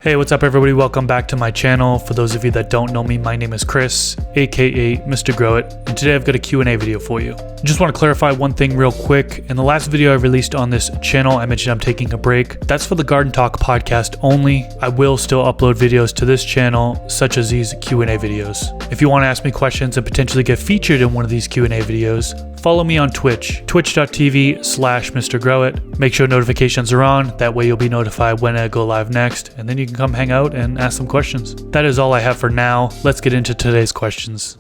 Hey, what's up everybody? Welcome back to my channel. For those of you that don't know me, my name is Chris, aka Mr. Grow It, and today I've got a Q&A video for you. I just want to clarify one thing real quick. In the last video I released on this channel, I mentioned I'm taking a break. That's for the Garden Talk podcast only. I will still upload videos to this channel, such as these Q&A videos. If you want to ask me questions and potentially get featured in one of these Q&A videos, follow me on Twitch, twitch.tv/Mr. Grow It. Make sure notifications are on. That way you'll be notified when I go live next, and then you can come hang out and ask some questions. That is all I have for now. Let's get into today's questions.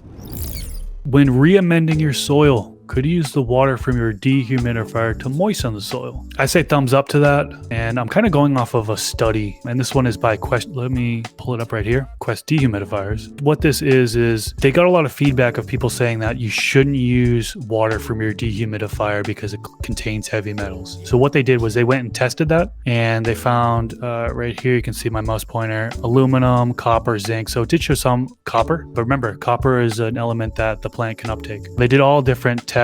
When re-amending your soil, could you use the water from your dehumidifier to moisten the soil? I say thumbs up to that, and I'm kind of going off of a study, and this one is by Quest. Let me pull it up right here. Quest dehumidifiers. What this is they got a lot of feedback of people saying that you shouldn't use water from your dehumidifier because it contains heavy metals. So what they did was they went and tested that, and they found right here, you can see my mouse pointer, aluminum, copper, zinc. So it did show some copper, but remember, copper is an element that the plant can uptake. They did all different tests.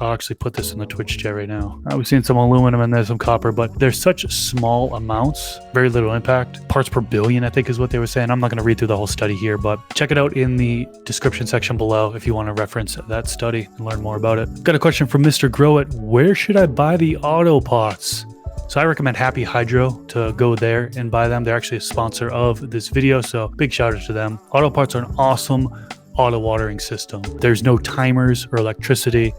I'll actually put this in the Twitch chat right now. We've seen some aluminum and there's some copper, but they're such small amounts, very little impact. Parts per billion, I think is what they were saying. I'm not going to read through the whole study here, but check it out in the description section below if you want to reference that study and learn more about it. Got a question from Mr. Grow It. Where should I buy the auto pots? So I recommend Happy Hydro to go there and buy them. They're actually a sponsor of this video, so big shout out to them. Auto pots are an awesome auto watering system. There's no timers or electricity,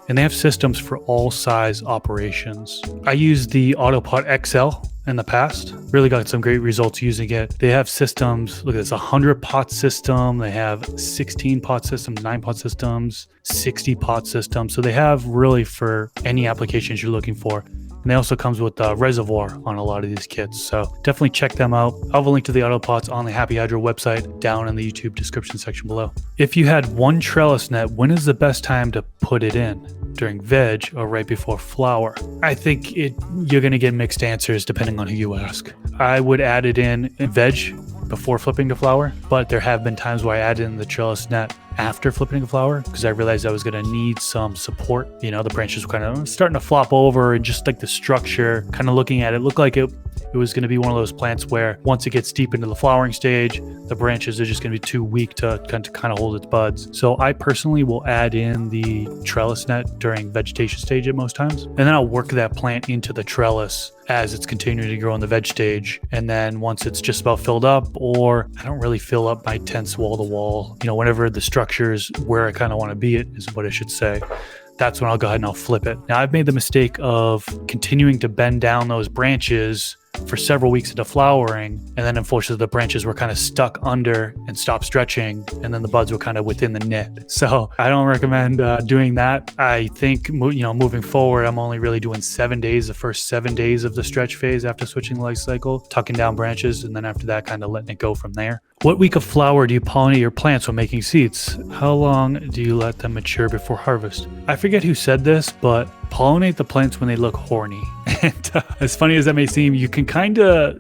and they have systems for all size operations. I used the Autopot XL in the past, really got some great results using it. They have systems, look at this, 100 pot system, they have 16 pot systems, 9 pot systems, 60 pot systems. So they have really for any applications you're looking for. And they also comes with a reservoir on a lot of these kits. So definitely check them out. I'll have a link to the auto pots on the Happy Hydro website down in the YouTube description section below. If you had one trellis net, when is the best time to put it in? During veg or right before flower? I think you're going to get mixed answers depending on who you ask. I would add it in veg before flipping to flower, but there have been times where I added in the trellis net after flipping to flower because I realized I was going to need some support. You know, the branches were kind of starting to flop over, and just like the structure, kind of looking at it, looked like it was going to be one of those plants where once it gets deep into the flowering stage, the branches are just going to be too weak to kind of hold its buds. So I personally will add in the trellis net during vegetation stage at most times, and then I'll work that plant into the trellis as it's continuing to grow in the veg stage. And then once it's just about filled up, or I don't really fill up my tents wall to wall, you know, whenever the structure is where I kind of want to be, it is what I should say, that's when I'll go ahead and I'll flip it. Now I've made the mistake of continuing to bend down those branches for several weeks into flowering, and then unfortunately the branches were kind of stuck under and stopped stretching, and then the buds were kind of within the net. So I don't recommend doing that. I think moving forward, I'm only really doing 7 days, the first 7 days of the stretch phase after switching the life cycle, tucking down branches, and then after that kind of letting it go from there. What week of flower do you pollinate your plants when making seeds? How long do you let them mature before harvest? I forget who said this, but pollinate the plants when they look horny. And as funny as that may seem, you can kind of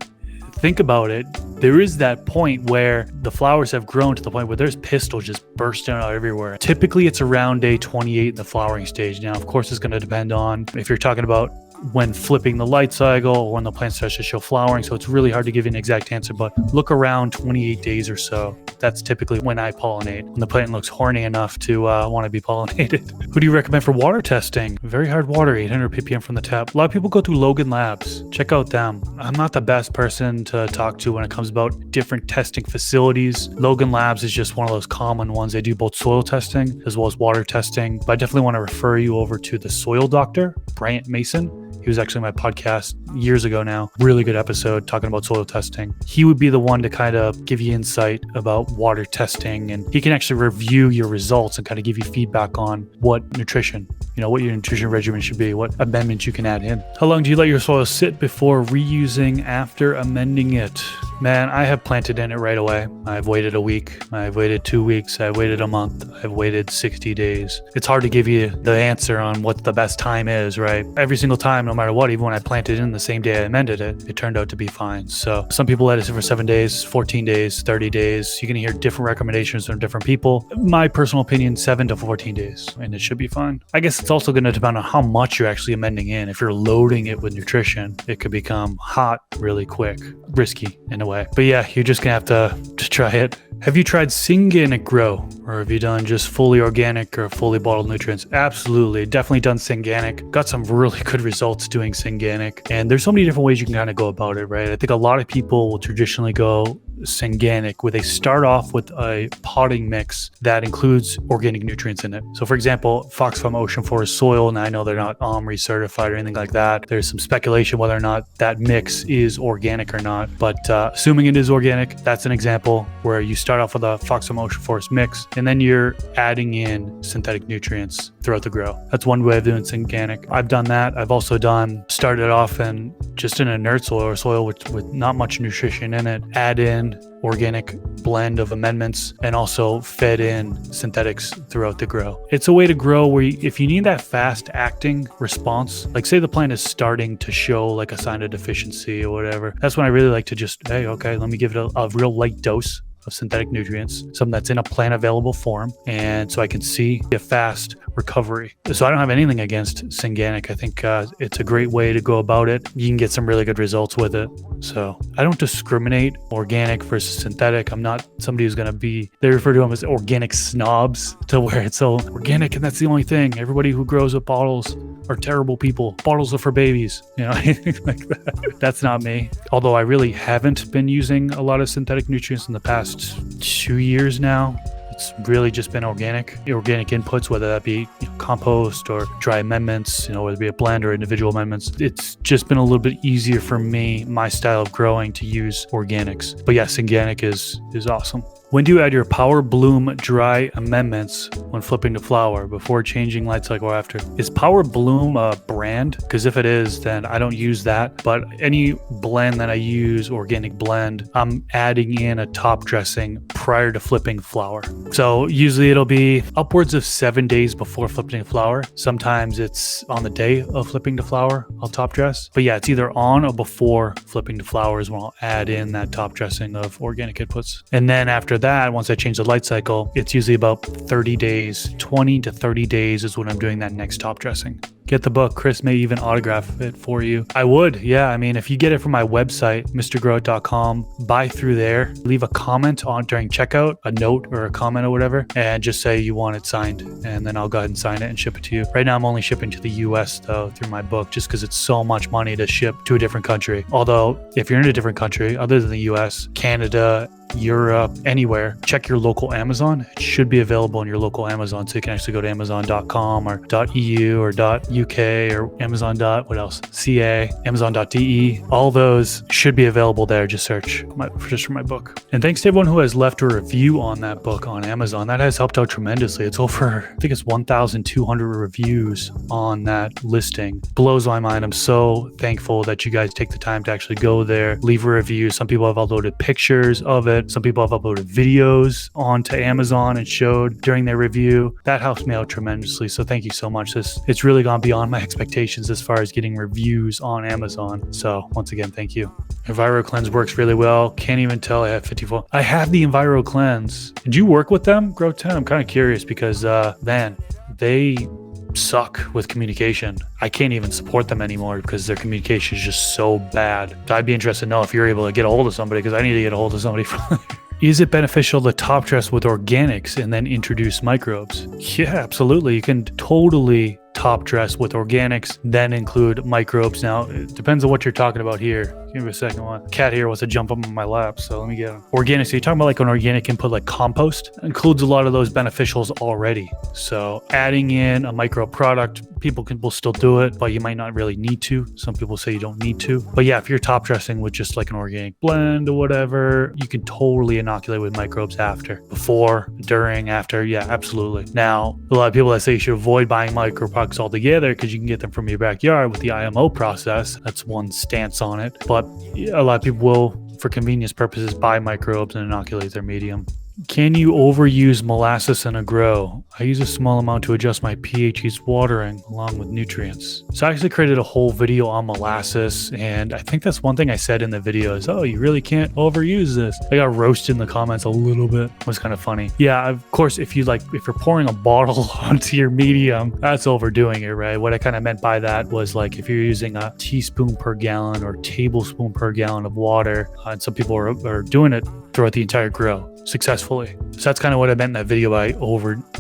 think about it. There is that point where the flowers have grown to the point where there's pistils just bursting out everywhere. Typically, it's around day 28 in the flowering stage. Now, of course, it's going to depend on if you're talking about when flipping the light cycle or when the plant starts to show flowering. So it's really hard to give you an exact answer, but look around 28 days or so. That's typically when I pollinate, when the plant looks horny enough to want to be pollinated. Who do you recommend for water testing? Very hard water, 800 ppm from the tap. A lot of people go through Logan Labs. Check out them. I'm not the best person to talk to when it comes about different testing facilities. Logan Labs is just one of those common ones. They do both soil testing as well as water testing, but I definitely want to refer you over to the soil doctor, Bryant Mason. He was actually on my podcast years ago now. Really good episode talking about soil testing. He would be the one to kind of give you insight about water testing, and he can actually review your results and kind of give you feedback on what nutrition, what your nutrition regimen should be, what amendments you can add in. How long do you let your soil sit before reusing after amending it? Man, I have planted in it right away. I've waited a week. I've waited 2 weeks. I've waited a month. I've waited 60 days. It's hard to give you the answer on what the best time is, right? Every single time, no matter what, even when I planted in the same day I amended it, it turned out to be fine. So some people let it sit for 7 days, 14 days, 30 days. You're going to hear different recommendations from different people. My personal opinion, 7 to 14 days, and it should be fine. I guess it's also going to depend on how much you're actually amending in. If you're loading it with nutrition, it could become hot really quick, risky in a way. way. But yeah, you're just gonna have to try it. Have you tried Synganic Grow, or have you done just fully organic or fully bottled nutrients? Absolutely, definitely done Synganic. Got some really good results doing Synganic, and there's so many different ways you can kind of go about it, right? I think a lot of people will traditionally go Synganic, where they start off with a potting mix that includes organic nutrients in it. So for example, Fox Farm Ocean Forest soil, and I know they're not OMRI certified or anything like that. There's some speculation whether or not that mix is organic or not, but assuming it is organic, that's an example where you start off with a Fox Farm Ocean Forest mix, and then you're adding in synthetic nutrients throughout the grow. That's one way of doing Synganic. I've done that. I've also started off in just an inert soil or soil with not much nutrition in it, add in organic blend of amendments, and also fed in synthetics throughout the grow. It's a way to grow where if you need that fast acting response, like say the plant is starting to show like a sign of deficiency or whatever, that's when I really like to just, hey, okay, let me give it a real light dose of synthetic nutrients, something that's in a plant available form, and so I can see a fast recovery. So I don't have anything against Synganic. I think it's a great way to go about it. You can get some really good results with it. So I don't discriminate organic versus synthetic. I'm not somebody who's going to be, they refer to them as organic snobs, to where it's so organic and that's the only thing. Everybody who grows with bottles are terrible people. Bottles are for babies, anything like that. That's not me. Although I really haven't been using a lot of synthetic nutrients in the past 2 years now. It's really just been organic inputs, whether that be compost or dry amendments, whether it be a blend or individual amendments. It's just been a little bit easier for me, my style of growing, to use organics. But yes, Synganic is awesome. When do you add your Power Bloom dry amendments when flipping to flower, before changing light cycle or after? Is Power Bloom a brand? Because if it is, then I don't use that. But any blend that I use, organic blend, I'm adding in a top dressing prior to flipping flower. So usually it'll be upwards of 7 days before flipping to flower. Sometimes it's on the day of flipping to flower, I'll top dress. But yeah, it's either on or before flipping to flower is when I'll add in that top dressing of organic inputs. And then after that, once I change the light cycle, it's usually about 30 days, 20 to 30 days is when I'm doing that next top dressing. Get the book. Chris may even autograph it for you. I would, yeah. I mean, if you get it from my website, mrgrowit.com, buy through there, leave a comment on during checkout, a note or a comment or whatever, and just say you want it signed, and then I'll go ahead and sign it and ship it to you. Right now, I'm only shipping to the US though through my book, just because it's so much money to ship to a different country. Although, if you're in a different country other than the US, Canada, Europe, anywhere, check your local Amazon. It should be available in your local Amazon, so you can actually go to amazon.com or .eu or .uk or amazon. What else? .ca, amazon.de. All those should be available there. Just search for my book. And thanks to everyone who has left a review on that book on Amazon. That has helped out tremendously. It's over, I think it's 1,200 reviews on that listing. Blows my mind. I'm so thankful that you guys take the time to actually go there, leave a review. Some people have uploaded pictures of it. Some people have uploaded videos onto Amazon and showed during their review. That helps me out tremendously. So thank you so much. It's really gone beyond my expectations as far as getting reviews on Amazon. So once again, thank you. Enviro Cleanse works really well. Can't even tell I have 54. I have the Enviro Cleanse. Did you work with them, Grow 10? I'm kind of curious because, man, they suck with communication. I can't even support them anymore because their communication is just so bad. I'd be interested to know if you're able to get a hold of somebody, because I need to get a hold of somebody from Is it beneficial to top dress with organics and then introduce microbes? Yeah, absolutely. You can totally top dress with organics, then include microbes. Now, it depends on what you're talking about here. Give me a second one. Cat here wants to jump up on my lap, so let me get him. Organic, so you're talking about like an organic input like compost. It includes a lot of those beneficials already. So adding in a micro product, will still do it, but you might not really need to. Some people say you don't need to. But yeah, if you're top dressing with just like an organic blend or whatever, you can totally inoculate with microbes after. Before, during, after, yeah, absolutely. Now, a lot of people that say you should avoid buying micro products altogether because you can get them from your backyard with the IMO process. That's one stance on it. But a lot of people will, for convenience purposes, buy microbes and inoculate their medium. Can you overuse molasses in a grow? I use a small amount to adjust my pH each watering along with nutrients. So I actually created a whole video on molasses, and I think that's one thing I said in the video is, oh, you really can't overuse this. I got roasted in the comments a little bit. It was kind of funny. Yeah, of course, if you're pouring a bottle onto your medium, that's overdoing it, right? What I kind of meant by that was like if you're using a teaspoon per gallon or tablespoon per gallon of water, and some people are doing it throughout the entire grow successfully. So that's kind of what I meant in that video by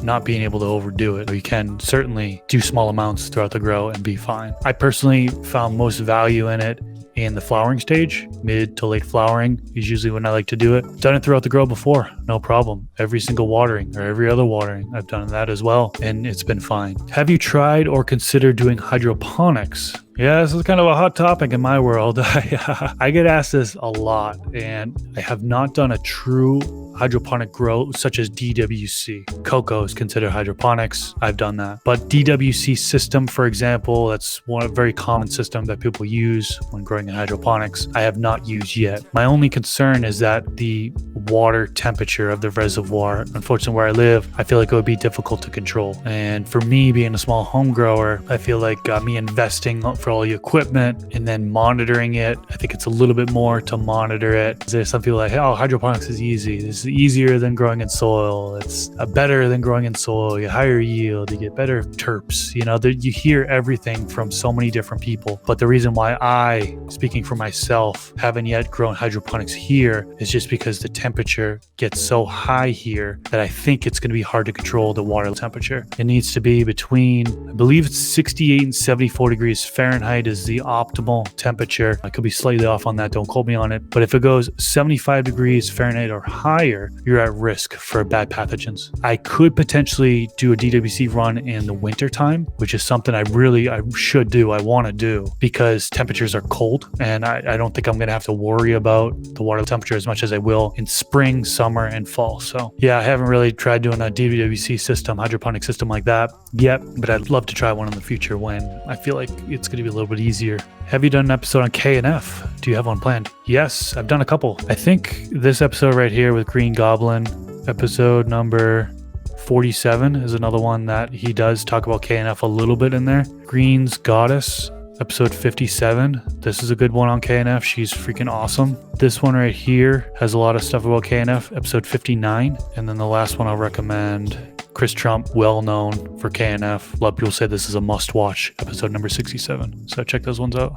not being able to overdo it. You can certainly do small amounts throughout the grow and be fine. I personally found most value in it in the flowering stage. Mid to late flowering is usually when I like to do it. Done it throughout the grow before, no problem. Every single watering or every other watering, I've done that as well, and it's been fine. Have you tried or considered doing hydroponics? Yeah, this is kind of a hot topic in my world. I get asked this a lot, and I have not done a true hydroponic grow such as DWC. Cocoa is considered hydroponics. I've done that. But DWC system, for example, that's one very common system that people use when growing in hydroponics. I have not used yet. My only concern is that the water temperature of the reservoir, unfortunately where I live, I feel like it would be difficult to control. And for me, being a small home grower, I feel like me investing for all the equipment and then monitoring it, I think it's a little bit more to monitor it. There's some people like, oh, hydroponics is easy. This is easier than growing in soil. It's better than growing in soil. You higher yield, you get better terps. You know, you hear everything from so many different people. But the reason why I, speaking for myself, haven't yet grown hydroponics here is just because the temperature gets so high here that I think it's going to be hard to control the water temperature. It needs to be between, I believe it's 68 and 74 degrees Fahrenheit is the optimal temperature. I could be slightly off on that, don't quote me on it. But if it goes 75 degrees Fahrenheit or higher, you're at risk for bad pathogens. I could potentially do a DWC run in the winter time, which is something I should do. I want to do because temperatures are cold, and I don't think I'm going to have to worry about the water temperature as much as I will in spring, summer, and fall. So yeah, I haven't really tried doing a DWC system, hydroponic system like that yet, but I'd love to try one in the future when I feel like it's going to be a little bit easier. Have you done an episode on K and F? Do you have one planned? Yes, I've done a couple. I think this episode right here with Green Goblin, episode number 47, is another one that he does talk about K and F a little bit in there. Green's Goddess, episode 57. This is a good one on K and F. She's freaking awesome. This one right here has a lot of stuff about K and F, episode 59. And then the last one I'll recommend, Chris Trump, well known for K and F. A lot of people say this is a must watch, episode number 67. So check those ones out.